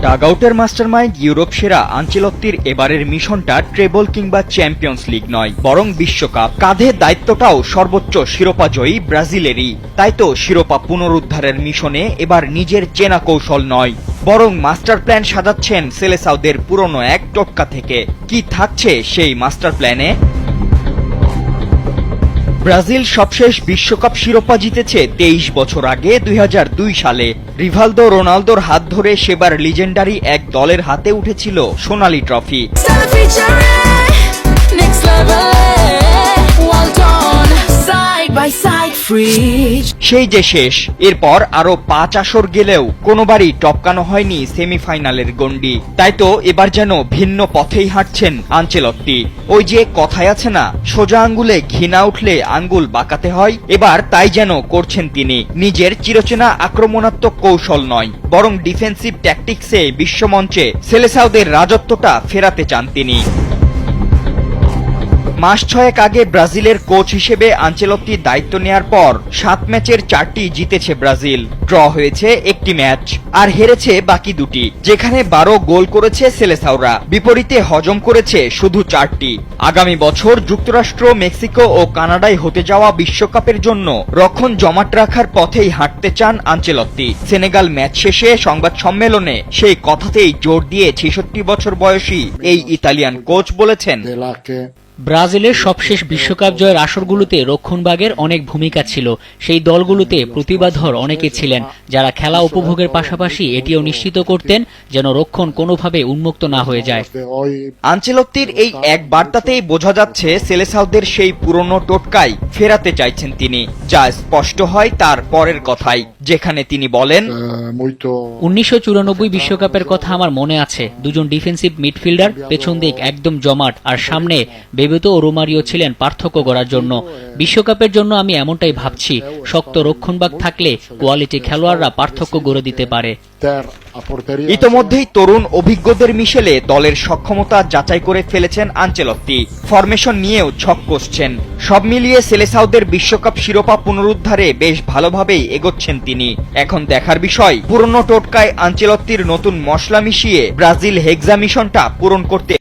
ডাগআউটের mastermind Europe সেরা আনচেলত্তির এবারের মিশনটা ট্রেবল কিংবা চ্যাম্পিয়ন্স লিগ নয়, বরং বিশ্বকাপ। কাঁধে দায়িত্বটাও সর্বোচ্চ শিরোপাজয়ী ব্রাজিলেরই। তাই তো শিরোপা পুনরুদ্ধারের মিশনে এবার নিজের চেনা কৌশল নয়, বরং মাস্টার প্ল্যান সাজাচ্ছেন সেলেসাওদের পুরনো এক টোটকা থেকে। কি থাকছে সেই মাস্টার প্ল্যানে? ব্রাজিল সবশেষ বিশ্বকাপ শিরোপা জিতেছে 23 বছর আগে 2002 সালে। রিভালদো রোনালদোর হাত ধরে সেবার লিজেন্ডারি এক দলের হাতে উঠেছিল সোনালী ট্রফি। সেই যে শেষ, এরপর আরো 5 আসর গেলেও কোনোবারই টপকানো হয়নি সেমিফাইনালের গণ্ডি। তাই তো এবার যেন ভিন্ন পথেই হাঁটছেন আনচেলত্তি। ওই যে কথায় আছে না, সোজা আঙ্গুলে ঘি না উঠলে আঙ্গুল বাঁকাতে হয়, এবার তাই যেন করছেন তিনি। নিজের চিরচেনা আক্রমণাত্মক কৌশল নয়, বরং ডিফেন্সিভ ট্যাকটিক্সে বিশ্বমঞ্চে সেলেসাওদের রাজত্বটা ফেরাতে চান তিনি। মাস 6 আগে ব্রাজিলের কোচ হিসেবে আনচেলত্তি দায়িত্ব নেয়ার পর 7 ম্যাচের 4টি জিতেছে ব্রাজিল, ড্র হয়েছে একটি ম্যাচ, আর হেরেছে বাকি দুটি, যেখানে 12 গোল করেছে সেলেসাওরা, বিপরীতে হজম করেছে শুধু 4টি। আগামী বছর যুক্তরাষ্ট্র, মেক্সিকো ও কানাডায় হতে যাওয়া বিশ্বকাপের জন্য রক্ষণ জমাট রাখার পথেই হাঁটতে চান আনচেলত্তি। সেনেগাল ম্যাচ শেষে সংবাদ সম্মেলনে সেই কথাতেই জোর দিয়ে 66 বছর বয়সী এই ইতালিয়ান কোচ বলেছেন, ব্রাজিলের সবশেষ বিশ্বকাপ জয়ের আসরগুলোতে রক্ষণভাগের অনেক ভূমিকা ছিল। সেই দলগুলোতে প্রতিভাধর অনেকে ছিলেন, যারা খেলা উপভোগের পাশাপাশি এটিও নিশ্চিত করতেন যেন রক্ষণ কোনোভাবে উন্মুক্ত না হয়ে যায়। আনচেলত্তির এই এক বার্তাতেই বোঝা যাচ্ছে সেলেসাওদের সেই পুরনো টোটকাই ফেরাতে চাইছেন তিনি, যা স্পষ্ট হয় তার পরের কথাই, যেখানে তিনি বলেন, 1994 বিশ্বকাপের কথা আমার মনে আছে। দুজন ডিফেন্সিভ মিডফিল্ডার, পেছন দিক একদম জমাট, আর সামনে বেবেতো ও রোমারিও ছিলেন পার্থক্য গড়ার জন্য। বিশ্বকাপের জন্য আমি এমনটাই ভাবছি, শক্ত রক্ষণভাগ থাকলে কোয়ালিটি খেলোয়াড়রা পার্থক্য গড়ে দিতে পারে। ইতোমধ্যেই তরুণ অভিজ্ঞদের মিশেলে দলের সক্ষমতা যাচাই করে ফেলেছেন আনচেলত্তি। ফরমেশন নিয়েও ছক কষছেন। সব মিলিয়ে সেলেসাওদের বিশ্বকাপ শিরোপা পুনরুদ্ধারে বেশ ভালোভাবেই এগোচ্ছেন তিনি। এখন দেখার বিষয়, পুরনো টোটকায় আনচেলত্তির নতুন মশলা মিশিয়ে ব্রাজিল হেক্সা মিশনটা পূরণ করতে